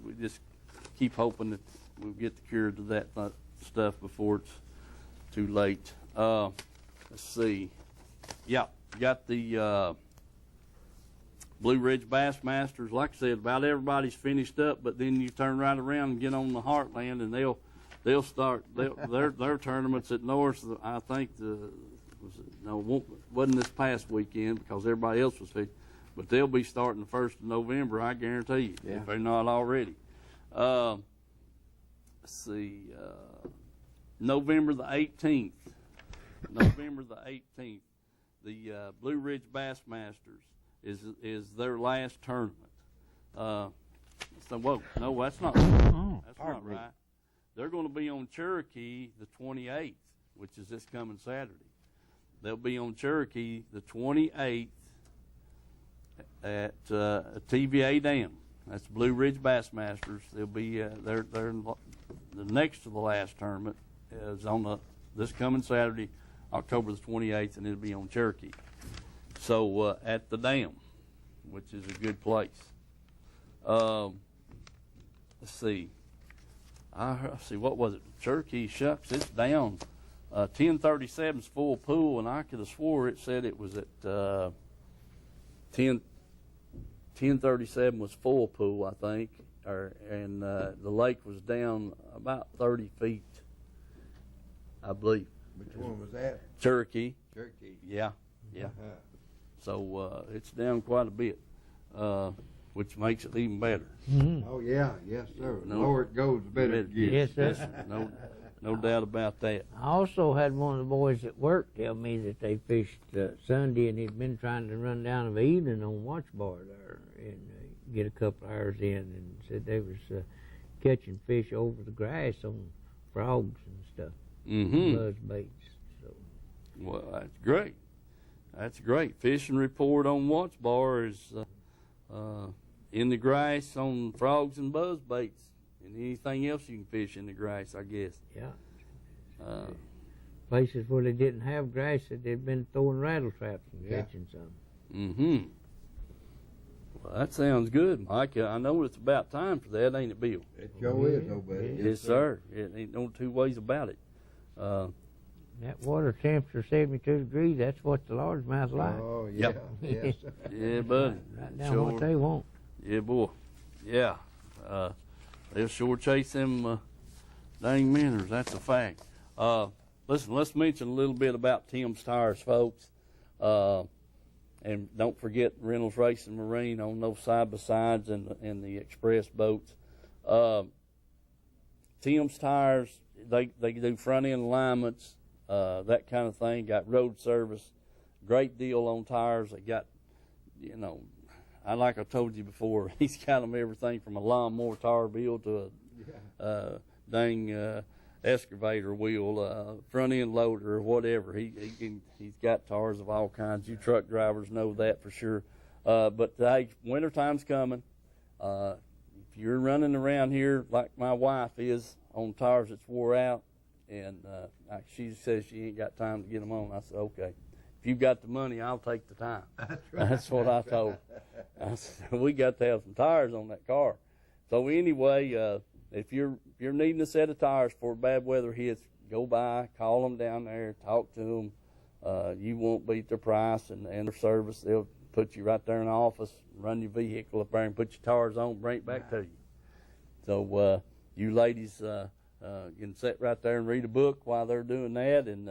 We just keep hoping that we'll get the cure to that stuff before it's too late. Let's see. Yeah, got the Blue Ridge Bassmasters. Like I said, about everybody's finished up, but then you turn right around and get on the Heartland, and they'll start their tournaments at North. I think wasn't this past weekend because everybody else was fixed, but they'll be starting the 1st of November. I guarantee you, if they're not already. Let's see, November the 18th. November the 18th, the Blue Ridge Bassmasters is their last tournament. No, that's not right. That's not right. They're going to be on Cherokee the 28th, which is this coming Saturday. They'll be on Cherokee the 28th at TVA Dam. That's Blue Ridge Bassmasters. They'll be they're the next to the last tournament is on this coming Saturday, October the 28th, and it'll be on Cherokee. So at the dam, which is a good place. Let's see. Let's see, what was it? Cherokee, shucks, it's down. 1037's full pool, and I could have swore it said it was at 1037 was full pool, I think, and the lake was down about 30 feet, I believe. Which one was that? Cherokee. Cherokee. Yeah. So it's down quite a bit, which makes it even better. Mm-hmm. Oh yeah, yes sir. The lower it goes, the better it gets. Yes, sir. No doubt about that. I also had one of the boys at work tell me that they fished Sunday, and he'd been trying to run down of the evening on Watch Bar there and get a couple hours in, and said they was catching fish over the grass on frogs and stuff, buzz baits. So. Well, that's great. That's great. Fishing report on Watch Bar is in the grass on frogs and buzz baits. And anything else you can fish in the grass, I guess. Yeah. Places where they didn't have grass, that they'd been throwing rattle traps and catching some. Well, that sounds good, Mike. I know it's about time for that, ain't it, Bill? It sure is, old buddy. Yes, sir. It ain't no two ways about it. That water temperature, 72 degrees, that's what the largemouth like. Oh, yeah. Yep. Yes. Yeah, buddy. Right down what they want. Yeah, boy. Yeah. They'll sure chase them dang minnows. That's a fact. Listen, let's mention a little bit about Tim's Tires, folks. And don't forget Reynolds Racing Marine on those side-by-sides and the express boats. Tim's Tires, they do front-end alignments, that kind of thing. Got road service. Great deal on tires. They got, like I told you before, he's got them everything from a lawnmower tire wheel to a dang excavator wheel, front end loader or whatever. He's got tires of all kinds. You truck drivers know that for sure. But hey, wintertime's coming. If you're running around here like my wife is on tires that's wore out, and she says she ain't got time to get them on, I said, okay. If you've got the money, I'll take the time. That's what I told her. I said, we got to have some tires on that car. So anyway, if you're needing a set of tires for bad weather hits, go by, call them down there, talk to them. You won't beat their price and their service. They'll put you right there in the office, run your vehicle up there and put your tires on, bring it back to you. So you ladies can sit right there and read a book while they're doing that, and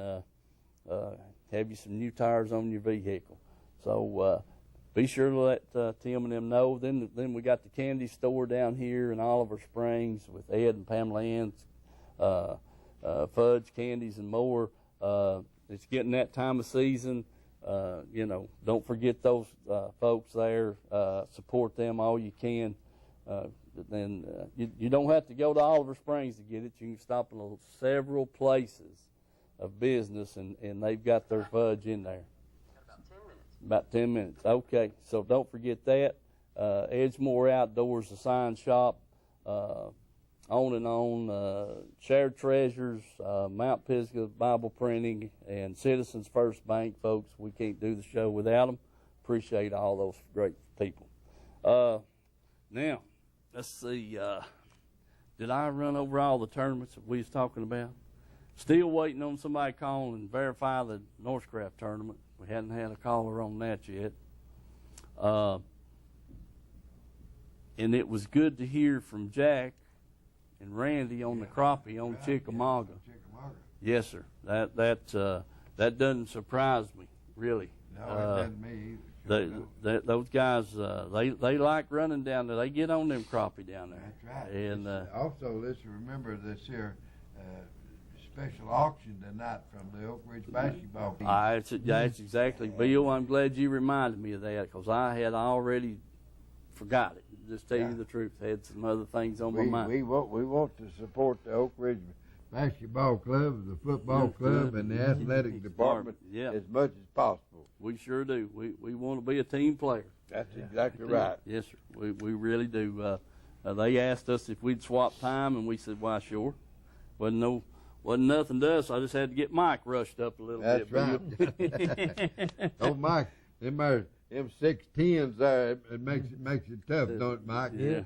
have you some new tires on your vehicle. So be sure to let Tim and them know. Then we got the candy store down here in Oliver Springs with Ed and Pamela Ann's fudge, candies, and more. It's getting that time of season. Don't forget those folks there. Support them all you can. Then you don't have to go to Oliver Springs to get it. You can stop in several places of business, and they've got their fudge in there. About 10 minutes. Okay, so don't forget that. Edgemore Outdoors, the sign shop. on and on. Shared Treasures, Mount Pisgah Bible Printing, and Citizens First Bank, folks. We can't do the show without them. Appreciate all those great people. Now, let's see. Did I run over all the tournaments that we was talking about? Still waiting on somebody to call and verify the Northcraft tournament. We hadn't had a caller on that yet. And it was good to hear from Jack and Randy on the crappie on Chickamauga. Yes, sir. That doesn't surprise me, really. No, it doesn't me either. Those guys, they like running down there. They get on them crappie down there. That's right. And also, let's remember this here special auction tonight from the Oak Ridge basketball team. That's exactly, Bill. I'm glad you reminded me of that because I had already forgot it. Just tell you the truth, had some other things on my mind. We want to support the Oak Ridge basketball club, the football club, and the athletic department as much as possible. We sure do. We want to be a team player. That's exactly right. Yes, sir. We really do. They asked us if we'd swap time, and we said, "Why, sure." Wasn't nothing to us. I just had to get Mike rushed up a little bit. That's right. Oh, Mike, them 6'10s there, it makes it tough, don't it, Mike? Yeah.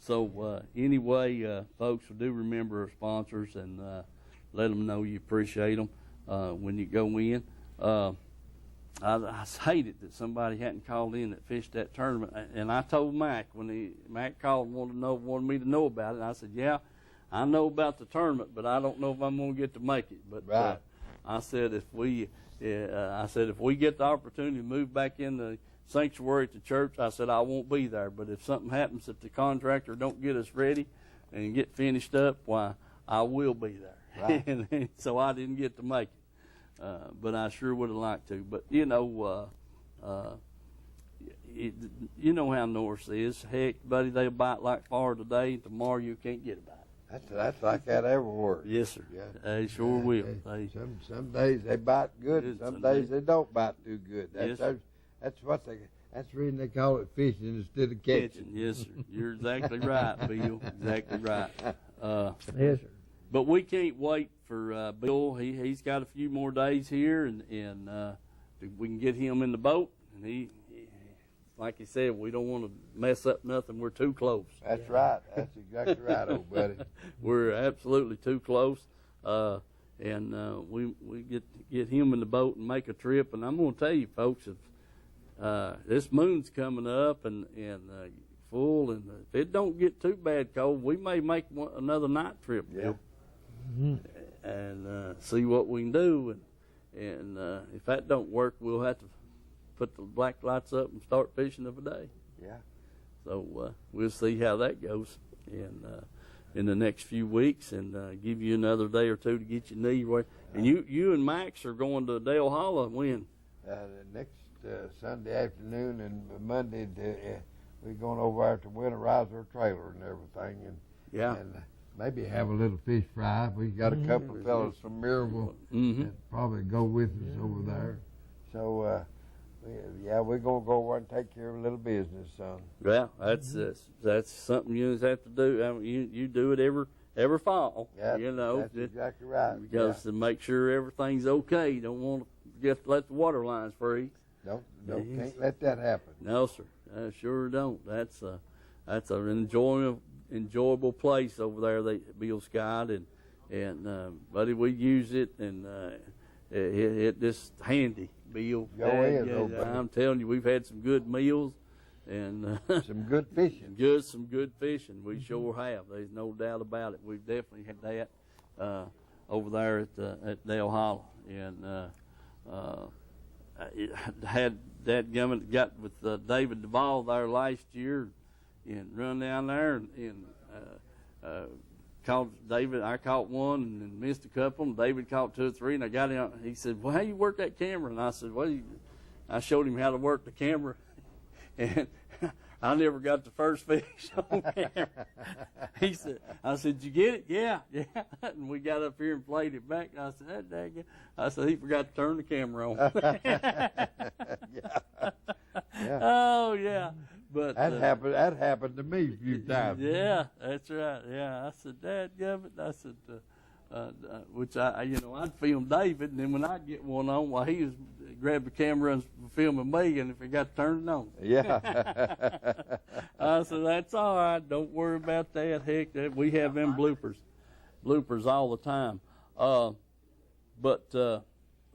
So anyway, folks, do remember our sponsors and let them know you appreciate them when you go in. I hated that somebody hadn't called in that fished that tournament, and I told Mac when Mac called and wanted me to know about it. And I said, "Yeah, I know about the tournament, but I don't know if I'm going to get to make it." But right. I said if we get the opportunity to move back in the sanctuary at the church, I said I won't be there. But if something happens, if the contractor don't get us ready and get finished up, why, I will be there. Right. And so I didn't get to make it, but I sure would have liked to. But you know how Norse is. Heck, buddy, they'll bite like far today, and tomorrow you can't get about it. That's like that everywhere. Yes, sir. Yeah. They sure will. Some days they bite good, and some days they don't bite too good. That's the reason they call it fishing instead of catching. Yes, sir. You're exactly right, Bill. Exactly right. Yes, sir. But we can't wait for Bill. He's got a few more days here, and we can get him in the boat. And he, like he said, we don't want to mess up nothing. We're too close. That's right. That's exactly right, old buddy. We're absolutely too close. And we get him in the boat and make a trip. And I'm going to tell you, folks, if this moon's coming up and full, and if it don't get too bad cold, we may make another night trip. Yeah. Mm-hmm. And see what we can do. And if that don't work, we'll have to put the black lights up and start fishing of a day. Yeah. So we'll see how that goes in the next few weeks, and give you another day or two to get your knee right. And you and Max are going to Dale Hollow when? Next Sunday afternoon and Monday, we're going over there to winterize our trailer and everything, and maybe have a little fish fry. We got a couple of fellows from Maryville that probably go with us over there. So. We're going to go over and take care of a little business, son. Yeah, that's something you just have to do. I mean, you do it every fall. Yeah, you know, that's exactly right. Because to make sure everything's okay, you don't want to just let the water lines freeze. Can't let that happen. No, sir. I sure don't. That's an enjoyable place over there, Bill Scott, and buddy, we use it, and it just handy. Bill, I'm telling you, we've had some good meals and some good fishing. Some good fishing. We sure have. There's no doubt about it. We've definitely had that over there at Dale Hollow, and had that got with David Duvall there last year, and run down there and caught David. I caught one and missed a couple, and David caught 2 or 3, and I got him. He said, "Well, how you work that camera?" And I said, "Well, I showed him how to work the camera," and I never got the first fish on camera. I said, "Did you get it?" Yeah. And we got up here and played it back. And I said, "That dang it." I said, "He forgot to turn the camera on." Yeah. Oh yeah. But that happened to me a few times. Yeah, that's right. Yeah, I said, "Dadgummit," I said, which I'd film David, and then when I get one on, well, he was grab the camera and filming me, and if he got turned on. Yeah. I said, "That's all right. Don't worry about that. Heck, we have them bloopers all the time." But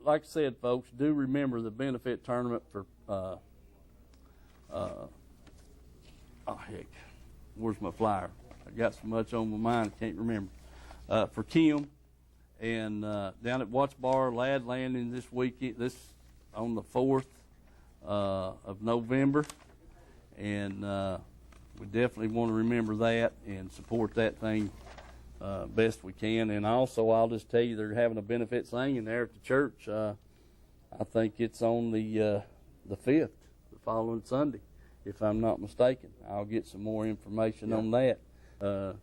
like I said, folks, do remember the benefit tournament for. Oh, heck, where's my flyer? I got so much on my mind, I can't remember. For Kim, and down at Watts Bar, Lad Landing this weekend, on the 4th of November. And we definitely want to remember that and support that thing best we can. And also, I'll just tell you, they're having a benefit singing there at the church. I think it's on the 5th, the following Sunday, if I'm not mistaken. I'll get some more information on that to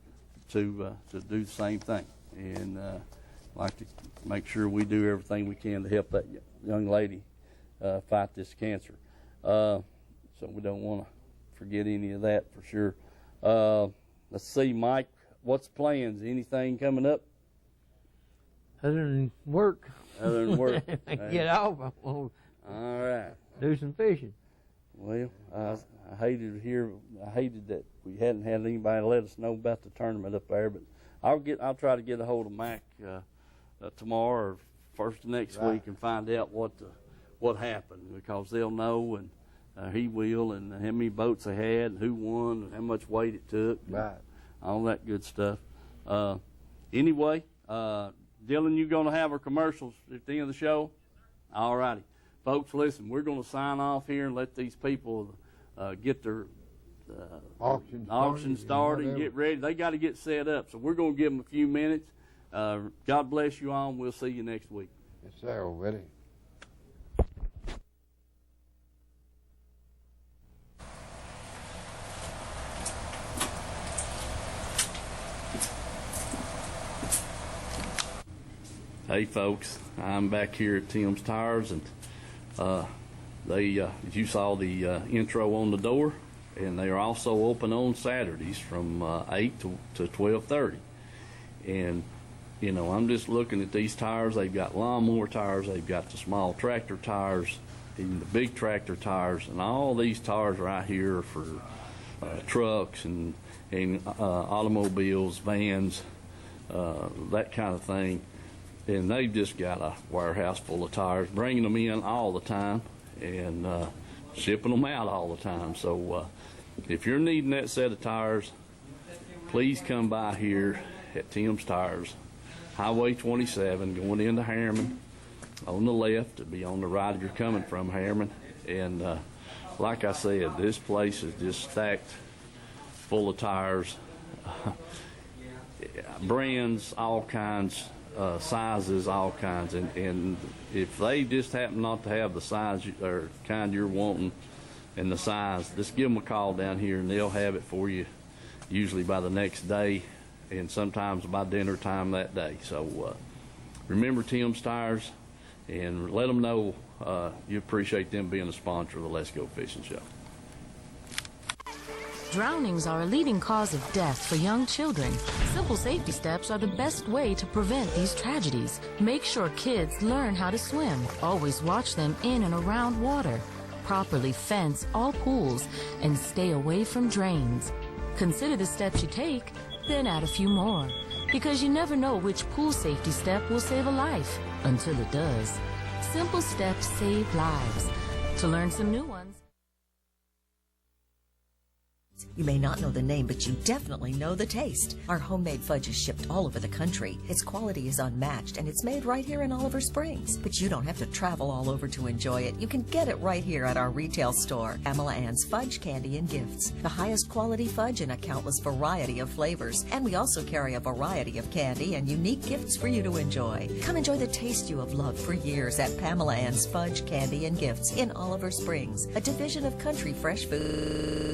do the same thing, and like to make sure we do everything we can to help that young lady fight this cancer. So we don't want to forget any of that for sure. Let's see, Mike, what's the plans? Anything coming up? Other than work. Other than work. Get off. I'm gonna all right. do some fishing. Well, I hated that we hadn't had anybody let us know about the tournament up there, but I'll try to get a hold of Mac tomorrow or first of next week and find out what happened, because they'll know, and he will, and how many boats they had, and who won, and how much weight it took, all that good stuff. Anyway, Dylan, you going to have our commercials at the end of the show? All righty. Folks, listen, we're going to sign off here and let these people get their auction started and get ready. They got to get set up, so we're going to give them a few minutes. God bless you all, and we'll see you next week. Yes, sir, already. Hey, folks, I'm back here at Tim's Tires, and you saw the intro on the door, and they are also open on Saturdays from 8 to 12:30. And I'm just looking at these tires. They've got lawnmower tires, they've got the small tractor tires, even the big tractor tires, and all these tires right here are for trucks and automobiles, vans, that kind of thing. And they've just got a warehouse full of tires, bringing them in all the time and shipping them out all the time. So if you're needing that set of tires, please come by here at Tim's Tires, Highway 27, going into Harriman. On the left, it'll be on the right if you're coming from Harriman. And like I said, this place is just stacked full of tires, brands, all kinds, sizes, all kinds, and if they just happen not to have the size or kind you're wanting and the size, just give them a call down here and they'll have it for you, usually by the next day and sometimes by dinner time that day. So remember Tim's Tires, and let them know you appreciate them being a sponsor of the Let's Go Fishing Show. Drownings are a leading cause of death for young children. Simple safety steps are the best way to prevent these tragedies. Make sure kids learn how to swim. Always watch them in and around water. Properly fence all pools and stay away from drains. Consider the steps you take, then add a few more. Because you never know which pool safety step will save a life until it does. Simple steps save lives. To learn some new ones, you may not know the name, but you definitely know the taste. Our homemade fudge is shipped all over the country. Its quality is unmatched, and it's made right here in Oliver Springs. But you don't have to travel all over to enjoy it. You can get it right here at our retail store. Pamela Ann's Fudge, Candy, and Gifts. The highest quality fudge in a countless variety of flavors. And we also carry a variety of candy and unique gifts for you to enjoy. Come enjoy the taste you have loved for years at Pamela Ann's Fudge, Candy, and Gifts in Oliver Springs, a division of Country Fresh Food.